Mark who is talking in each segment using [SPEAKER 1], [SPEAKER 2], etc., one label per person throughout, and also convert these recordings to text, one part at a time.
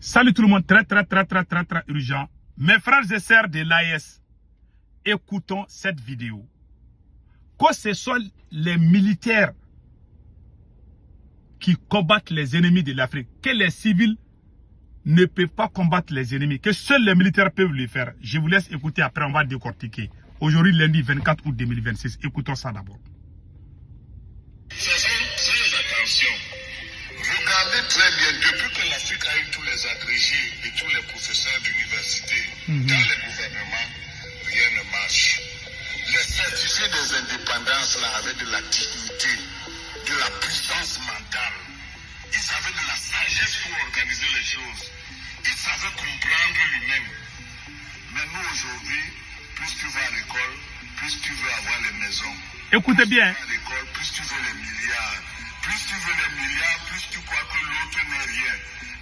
[SPEAKER 1] Salut tout le monde, très urgent. Mes frères et sœurs de l'AES, écoutons cette vidéo. Que ce soit les militaires qui combattent les ennemis de l'Afrique, que les civils ne peuvent pas combattre les ennemis, que seuls les militaires peuvent le faire. Je vous laisse écouter, après on va décortiquer. Aujourd'hui, lundi 24 août 2026, écoutons ça d'abord.
[SPEAKER 2] Faisons très attention. Regardez très bien, depuis que l'Afrique a eu tous les agrégés et tous les professeurs d'université dans les gouvernements, rien ne marche. Les certifiés des indépendances là avaient de la dignité, de la puissance mentale. Ils avaient de la sagesse pour organiser les choses. Ils savaient comprendre lui-même. Mais nous aujourd'hui, plus tu vas à l'école, plus tu veux avoir les maisons.
[SPEAKER 1] Écoutez bien.
[SPEAKER 2] Plus tu vas à l'école, plus tu veux les milliards. Plus tu veux les milliards, plus tu crois que l'autre n'est rien.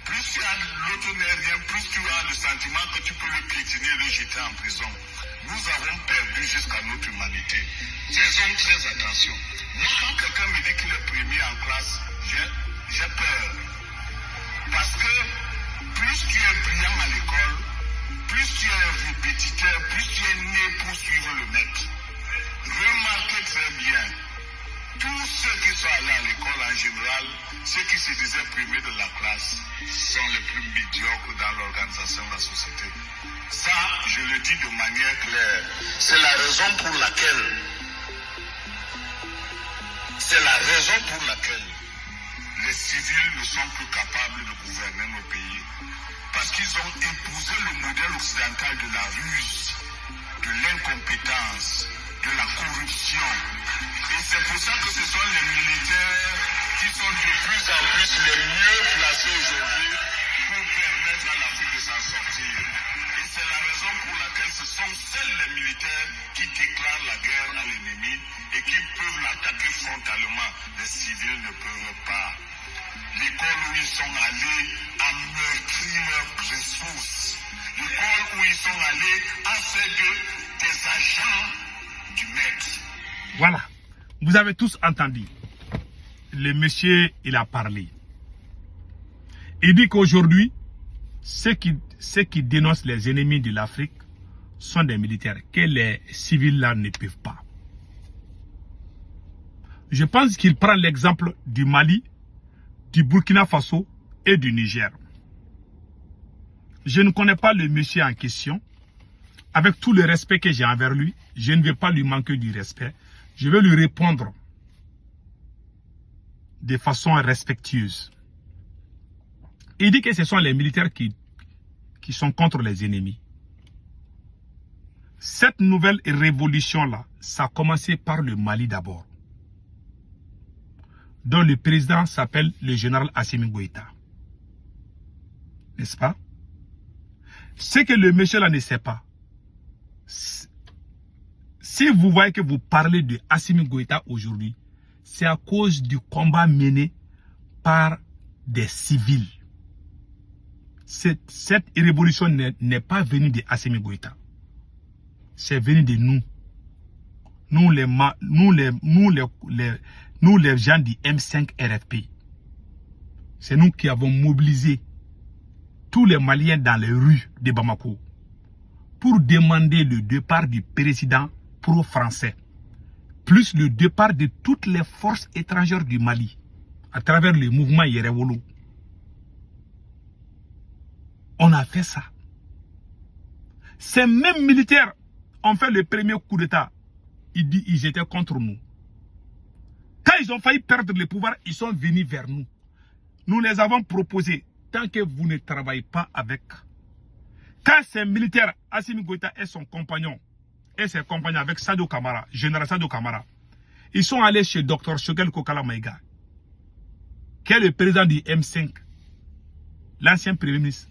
[SPEAKER 2] Plus tu as l'autre n'est rien, plus tu as le sentiment que tu peux le piétiner et le jeter en prison. Nous avons perdu jusqu'à notre humanité. Faisons très attention. Moi, quand quelqu'un me dit qu'il est premier en classe, j'ai peur. Parce que plus tu es brillant à l'école, plus tu es répétiteur, plus tu es né pour suivre le maître. Remarquez très bien. Tous ceux qui sont allés à l'école en général, ceux qui se disaient premiers de la classe, sont les plus médiocres dans l'organisation de la société. Ça, je le dis de manière claire. C'est la raison pour laquelle les civils ne sont plus capables de gouverner nos pays. Parce qu'ils ont épousé le modèle occidental de la ruse, de l'incompétence, de la corruption. Et c'est pour ça que ce sont les militaires qui sont de plus en plus les mieux placés aujourd'hui pour permettre à l'Afrique de s'en sortir. Et c'est la raison pour laquelle ce sont seuls les militaires qui déclarent la guerre à l'ennemi et qui peuvent l'attaquer frontalement. Les civils ne peuvent pas. L'école où ils sont allés a meurtri leurs ressources. L'école où ils sont allés a fait des agents du maître.
[SPEAKER 1] Voilà, vous avez tous entendu. Le monsieur, il a parlé. Il dit qu'aujourd'hui, ceux qui dénoncent les ennemis de l'Afrique sont des militaires, que les civils là ne peuvent pas. Je pense qu'il prend l'exemple du Mali, du Burkina Faso et du Niger. Je ne connais pas le monsieur en question. Avec tout le respect que j'ai envers lui, je ne vais pas lui manquer du respect. Je vais lui répondre de façon respectueuse. Il dit que ce sont les militaires qui sont contre les ennemis. Cette nouvelle révolution-là, ça a commencé par le Mali d'abord, dont le président s'appelle le général Assimi Goïta. N'est-ce pas? Ce que le monsieur là ne sait pas, si vous voyez que vous parlez de Assimi Goïta aujourd'hui, c'est à cause du combat mené par des civils. Cette révolution n'est pas venue de Assimi Goïta. C'est venu de nous. Nous les gens du M5 RFP. C'est nous qui avons mobilisé tous les Maliens dans les rues de Bamako pour demander le départ du président pro-français, plus le départ de toutes les forces étrangères du Mali, à travers le mouvement Yerewolo. On a fait ça. Ces mêmes militaires ont fait le premier coup d'État. Ils étaient contre nous. Quand ils ont failli perdre le pouvoir, ils sont venus vers nous. Nous les avons proposé, tant que vous ne travaillez pas avec. Quand ces militaires, Assimi Goïta et son compagnon, et ses compagnons avec Sadou Kamara, général Sadou Kamara, ils sont allés chez Dr Choguel Kokala Maïga, qui est le président du M5, l'ancien premier ministre.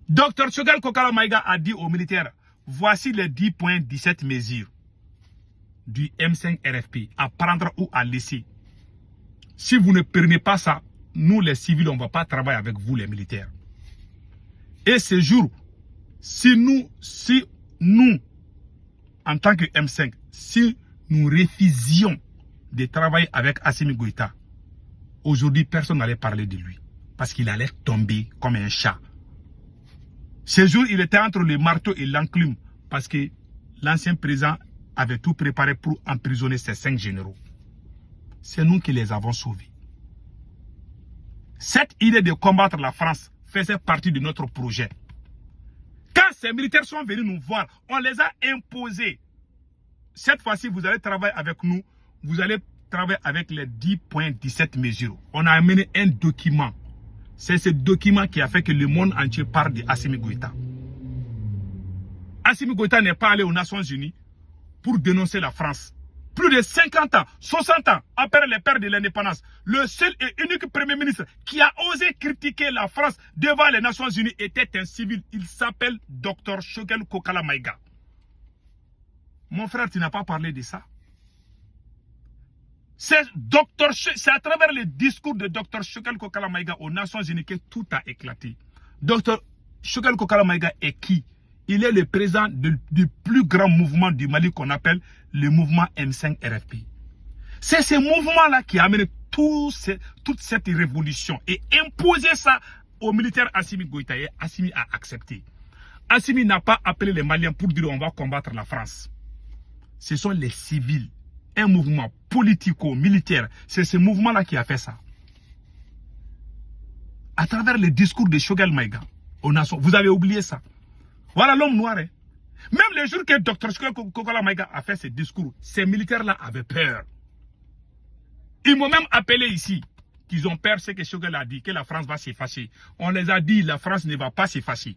[SPEAKER 1] Dr Choguel Kokala Maïga a dit aux militaires, voici les 10 points, 17 mesures du M5 RFP à prendre ou à laisser. Si vous ne prenez pas ça, nous les civils, on ne va pas travailler avec vous les militaires. Et ce jour, si nous, en tant que M5, si nous refusions de travailler avec Assimi Goïta, aujourd'hui, personne n'allait parler de lui. parce qu'il allait tomber comme un chat. Ce jour, il était entre le marteau et l'enclume parce que l'ancien président avait tout préparé pour emprisonner ces 5 généraux. C'est nous qui les avons sauvés. Cette idée de combattre la France faisait partie de notre projet. Quand ces militaires sont venus nous voir, on les a imposés. Cette fois-ci, vous allez travailler avec nous. Vous allez travailler avec les 10.17 mesures. On a amené un document. C'est ce document qui a fait que le monde entier parle d'Assimi Goïta. Assimi Goïta n'est pas allé aux Nations Unies pour dénoncer la France. Plus de 50 ans, 60 ans après les pères de l'indépendance, le seul et unique premier ministre qui a osé critiquer la France devant les Nations Unies était un civil. Il s'appelle Dr Choguel Kokala Maïga. Mon frère, tu n'as pas parlé de ça. C'est à travers le discours de Dr Choguel Kokala Maïga aux Nations Unies que tout a éclaté. Dr Choguel Kokala Maïga est qui? Il est le président du plus grand mouvement du Mali qu'on appelle le mouvement M5 RFP. C'est ce mouvement-là qui a amené toute cette révolution et imposé ça aux militaires Assimi Goïta. Et Assimi a accepté. Assimi n'a pas appelé les Maliens pour dire on va combattre la France. Ce sont les civils. Un mouvement politico-militaire. C'est ce mouvement-là qui a fait ça. À travers le discours de Choguel Maïga aux Nations. Vous avez oublié ça. Voilà l'homme noir. Hein. Même le jour que Dr Choguel Kokala Maïga a fait ce discours, ces militaires-là avaient peur. Ils m'ont même appelé ici. Qu'ils ont peur, c'est que Choguel a dit, que la France va s'effacer. On les a dit, la France ne va pas s'effacer.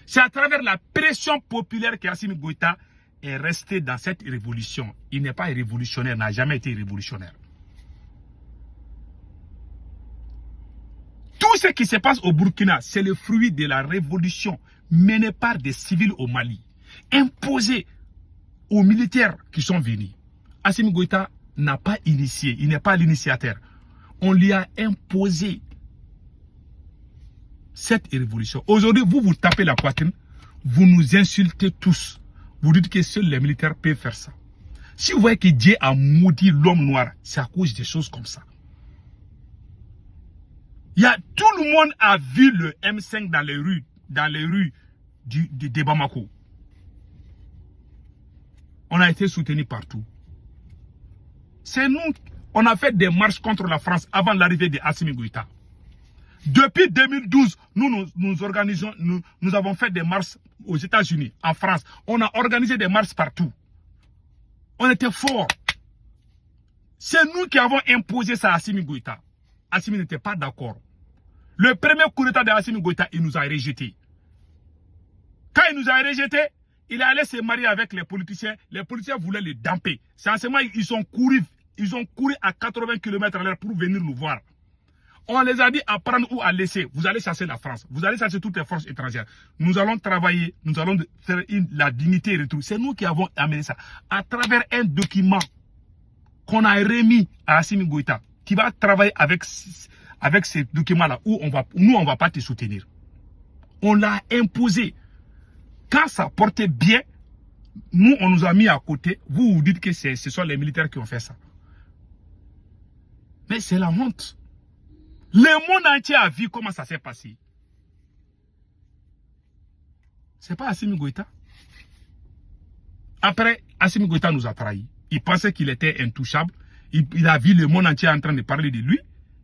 [SPEAKER 1] C'est à travers la pression populaire qu'Assimi Goïta est resté dans cette révolution. Il n'est pas révolutionnaire, n'a jamais été révolutionnaire. Tout ce qui se passe au Burkina, c'est le fruit de la révolution menée par des civils au Mali, imposée aux militaires qui sont venus. Assimi Goïta n'a pas initié, il n'est pas l'initiateur. On lui a imposé cette révolution. Aujourd'hui, vous tapez la poitrine, vous nous insultez tous. Vous dites que seuls les militaires peuvent faire ça. Si vous voyez que Dieu a maudit l'homme noir, c'est à cause de choses comme ça. Tout le monde a vu le M5 dans les rues de Bamako. On a été soutenus partout. C'est nous, on a fait des marches contre la France avant l'arrivée de Assimi Goïta. Depuis 2012, nous avons fait des marches aux États-Unis, en France. On a organisé des marches partout. On était forts. C'est nous qui avons imposé ça à Assimi Goïta. Assimi n'était pas d'accord. Le premier coup d'état d'Assimi Goïta, il nous a rejetés. Quand il nous a rejetés, il est allé se marier avec les politiciens. Les politiciens voulaient le damper. C'est en ce moment ils ont couru à 80 km/h pour venir nous voir. On les a dit à prendre ou à laisser. Vous allez chasser la France. Vous allez chasser toutes les forces étrangères. Nous allons travailler. Nous allons faire la dignité et retour. C'est nous qui avons amené ça. À travers un document qu'on a remis à Assimi Goïta, qui va travailler avec ces documents-là, où nous, on ne va pas te soutenir. On l'a imposé. Quand ça portait bien, nous, on nous a mis à côté. Vous vous dites que ce sont les militaires qui ont fait ça. Mais c'est la honte. Le monde entier a vu comment ça s'est passé. C'est pas Assimi Goïta. Après, Assimi Goïta nous a trahis. Il pensait qu'il était intouchable. Il a vu le monde entier en train de parler de lui.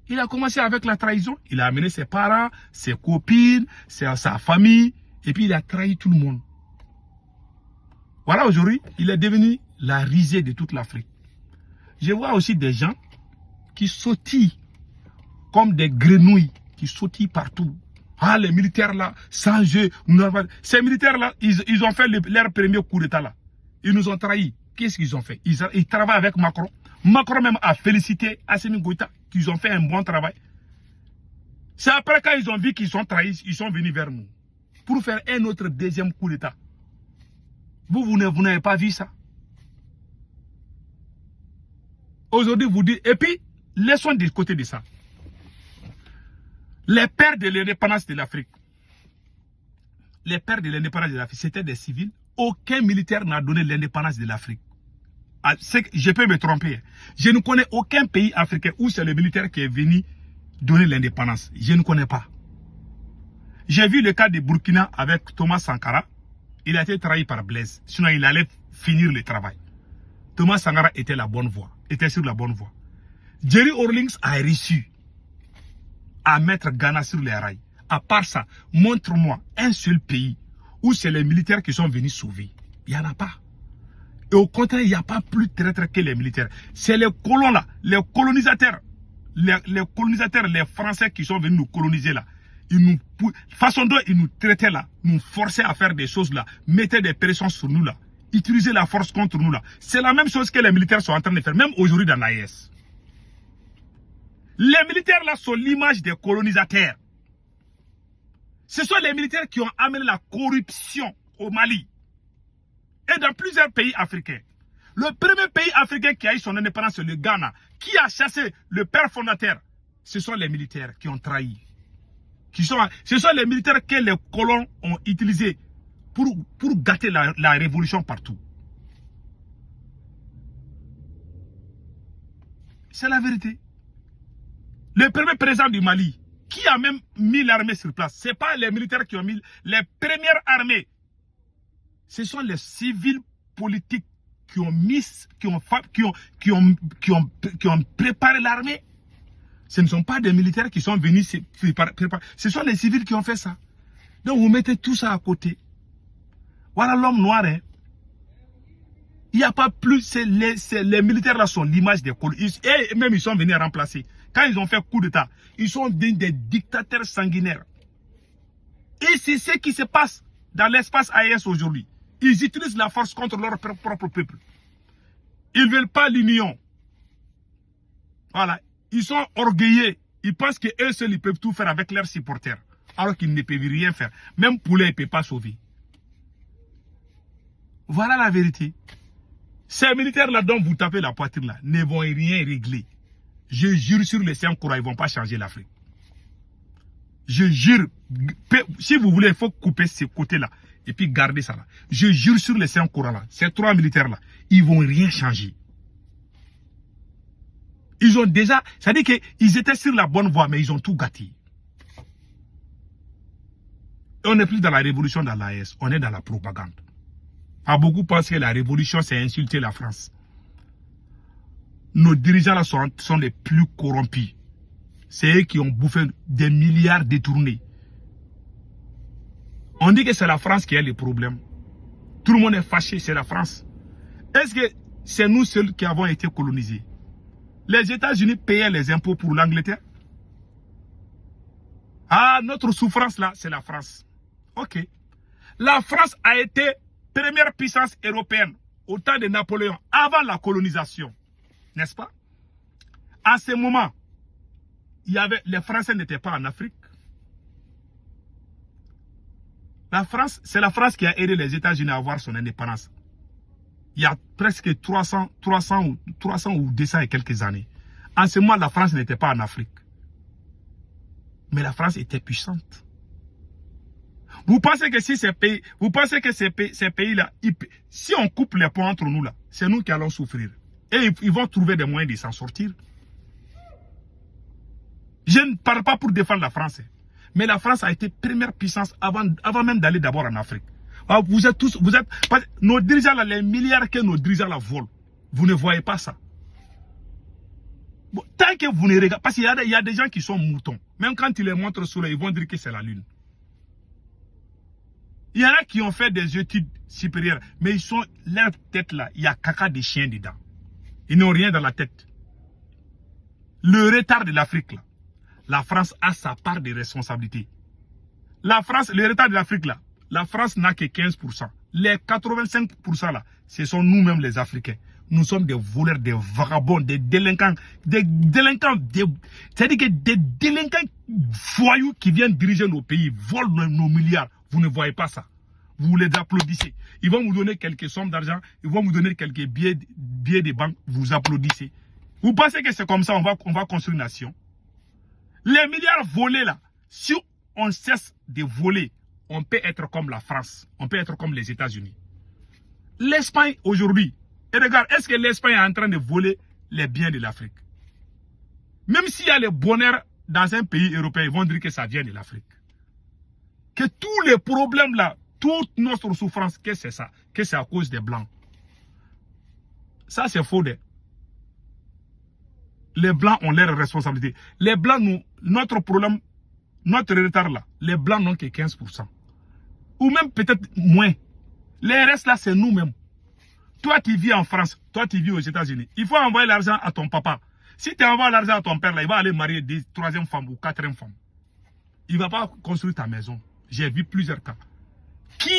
[SPEAKER 1] Il a commencé avec la trahison. Il a amené ses parents, ses copines, sa famille. Et puis il a trahi tout le monde. Voilà, aujourd'hui, il est devenu la risée de toute l'Afrique. Je vois aussi des gens qui sautillent comme des grenouilles, qui sautillent partout. Ah, les militaires là, sans jeu. Ces militaires là, ils ont fait leur premier coup d'état là. Ils nous ont trahis. Qu'est-ce qu'ils ont fait? Ils travaillent avec Macron. Macron même a félicité Assimi Goïta qu'ils ont fait un bon travail. C'est après quand ils ont vu qu'ils sont trahis, ils sont venus vers nous pour faire un autre deuxième coup d'état. Vous n'avez pas vu ça. Aujourd'hui, vous dites, et puis, laissons de côté de ça. Les pères de l'indépendance de l'Afrique, c'était des civils. Aucun militaire n'a donné l'indépendance de l'Afrique. Je peux me tromper. Je ne connais aucun pays africain où c'est le militaire qui est venu donné l'indépendance? Je ne connais pas. J'ai vu le cas de Burkina avec Thomas Sankara. Il a été trahi par Blaise. Sinon, il allait finir le travail. Thomas Sankara était la bonne voie. Était sur la bonne voie. Jerry Rawlings a réussi à mettre Ghana sur les rails. À part ça, montre-moi un seul pays où c'est les militaires qui sont venus sauver. Il n'y en a pas. Et au contraire, il n'y a pas plus traître que les militaires. C'est les colons là, les colonisateurs. Les colonisateurs, les Français qui sont venus nous coloniser là. Façon dont ils nous traitaient là, nous forçaient à faire des choses là, mettaient des pressions sur nous là, utiliser la force contre nous là. C'est la même chose que les militaires sont en train de faire, même aujourd'hui dans l'AES. Les militaires là sont l'image des colonisateurs. Ce sont les militaires qui ont amené la corruption au Mali et dans plusieurs pays africains. Le premier pays africain qui a eu son indépendance, c'est le Ghana. Qui a chassé le père fondateur? Ce sont les militaires qui ont trahi. Ce sont les militaires que les colons ont utilisés pour gâter la révolution partout. C'est la vérité. Le premier président du Mali, qui a même mis l'armée sur place, ce n'est pas les militaires qui ont mis les premières armées. Ce sont les civils politiques qui ont préparé l'armée. Ce ne sont pas des militaires qui sont venus se préparer. Ce sont les civils qui ont fait ça. Donc vous mettez tout ça à côté. Voilà l'homme noir. Hein. Il n'y a pas plus. Les militaires là sont l'image des colons. Et même ils sont venus remplacer. Quand ils ont fait coup d'État, ils sont des dictateurs sanguinaires. Et c'est ce qui se passe dans l'espace AES aujourd'hui. Ils utilisent la force contre leur propre peuple. Ils ne veulent pas l'union. Voilà. Ils sont orgueilleux. Ils pensent qu'eux seuls, ils peuvent tout faire avec leurs supporters. Alors qu'ils ne peuvent rien faire. Même Poulet, il ne peut pas sauver. Voilà la vérité. Ces militaires-là dont vous tapez la poitrine là, ne vont rien régler. Je jure sur les Saint-Courant, ils ne vont pas changer l'Afrique. Je jure. Si vous voulez, il faut couper ce côté-là. Et puis garder ça là. Je jure sur les Saint-Courant là. Ces trois militaires-là, ils ne vont rien changer. Ils ont déjà, c'est-à-dire qu'ils étaient sur la bonne voie, mais ils ont tout gâté. Et on n'est plus dans la révolution dans l'AES, on est dans la propagande. Beaucoup pensent que la révolution, c'est insulter la France. Nos dirigeants là sont les plus corrompus. C'est eux qui ont bouffé des milliards détournés. On dit que c'est la France qui a les problèmes. Tout le monde est fâché, c'est la France. Est-ce que c'est nous seuls qui avons été colonisés? Les États-Unis payaient les impôts pour l'Angleterre. Ah, notre souffrance là, c'est la France. Ok. La France a été première puissance européenne au temps de Napoléon, avant la colonisation. N'est-ce pas? À ce moment, les Français n'étaient pas en Afrique. La France, c'est la France qui a aidé les États-Unis à avoir son indépendance. Il y a presque 300 ou 200 et quelques années. En ce moment, la France n'était pas en Afrique. Mais la France était puissante. Vous pensez que si ces pays-là, si on coupe les ponts entre nous là, c'est nous qui allons souffrir. Et ils vont trouver des moyens de s'en sortir. Je ne parle pas pour défendre la France. Mais la France a été première puissance avant même d'aller d'abord en Afrique. Alors vous êtes nos dirigeants là, les milliards que nos dirigeants là volent, vous ne voyez pas ça. Bon, tant que vous ne regardez, parce qu'il y a des gens qui sont moutons. Même quand ils les montrent sur là, ils vont dire que c'est la lune. Il y en a qui ont fait des études supérieures, mais ils sont, leur tête là, il y a caca de chien dedans. Ils n'ont rien dans la tête. Le retard de l'Afrique là, la France a sa part de responsabilité. La France, le retard de l'Afrique là, la France n'a que 15%. Les 85% là, ce sont nous-mêmes les Africains. Nous sommes des voleurs, des vagabonds, des délinquants, c'est-à-dire que des délinquants voyous qui viennent diriger nos pays, volent nos milliards. Vous ne voyez pas ça. Vous les applaudissez. Ils vont vous donner quelques sommes d'argent, ils vont vous donner quelques billets de banque, vous applaudissez. Vous pensez que c'est comme ça on va construire une nation? Les milliards volés là, si on cesse de voler, on peut être comme la France, on peut être comme les États-Unis. L'Espagne aujourd'hui, et regarde, est-ce que l'Espagne est en train de voler les biens de l'Afrique? Même s'il y a le bonheur dans un pays européen, ils vont dire que ça vient de l'Afrique. Que tous les problèmes là, toute notre souffrance, que c'est ça, que c'est à cause des Blancs. Ça, c'est faux. Les Blancs ont leurs responsabilités. Les Blancs, notre problème, notre retard là, les Blancs n'ont que 15%. Ou même peut-être moins. Les restes là, c'est nous-mêmes. Toi, tu vis en France, toi, tu vis aux États-Unis. Il faut envoyer l'argent à ton papa. Si tu envoies l'argent à ton père, là, il va aller marier des 3e femme ou 4e femme. Il ne va pas construire ta maison. J'ai vu plusieurs cas. Qui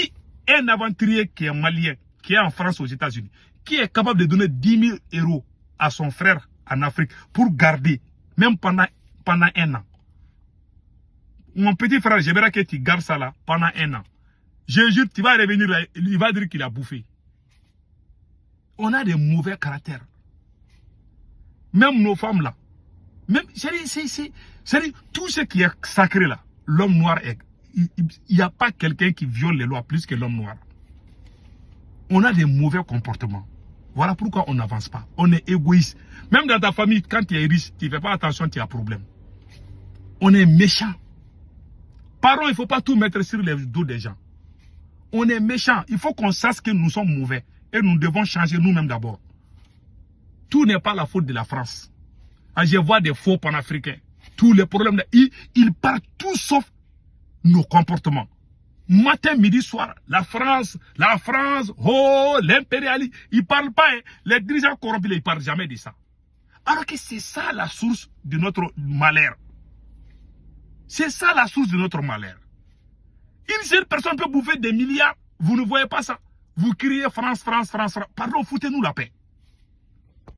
[SPEAKER 1] est un aventurier qui est malien, qui est en France, aux États-Unis, qui est capable de donner 10 000 € à son frère en Afrique pour garder, même pendant 1 an? Mon petit frère, j'aimerais que tu gardes ça là pendant 1 an. Je jure, tu vas revenir là, il va dire qu'il a bouffé. On a des mauvais caractères. Même nos femmes là. Même, c'est tout ce qui est sacré là. L'homme noir, il n'y a pas quelqu'un qui viole les lois plus que l'homme noir. On a des mauvais comportements. Voilà pourquoi on n'avance pas. On est égoïste. Même dans ta famille, quand tu es riche, tu ne fais pas attention, tu as un problème. On est méchant. Pardon, il ne faut pas tout mettre sur les dos des gens. On est méchant. Il faut qu'on sache que nous sommes mauvais. Et nous devons changer nous-mêmes d'abord. Tout n'est pas la faute de la France. Je vois des faux panafricains. Tous les problèmes, ils parlent tout sauf nos comportements. Matin, midi, soir, la France, oh, l'impérialisme. Ils ne parlent pas, hein. Les dirigeants corrompus, ils ne parlent jamais de ça. Alors que c'est ça la source de notre malheur. C'est ça la source de notre malheur. Une seule personne peut bouffer des milliards. Vous ne voyez pas ça. Vous criez France, France, France, France. Pardon, foutez-nous la paix.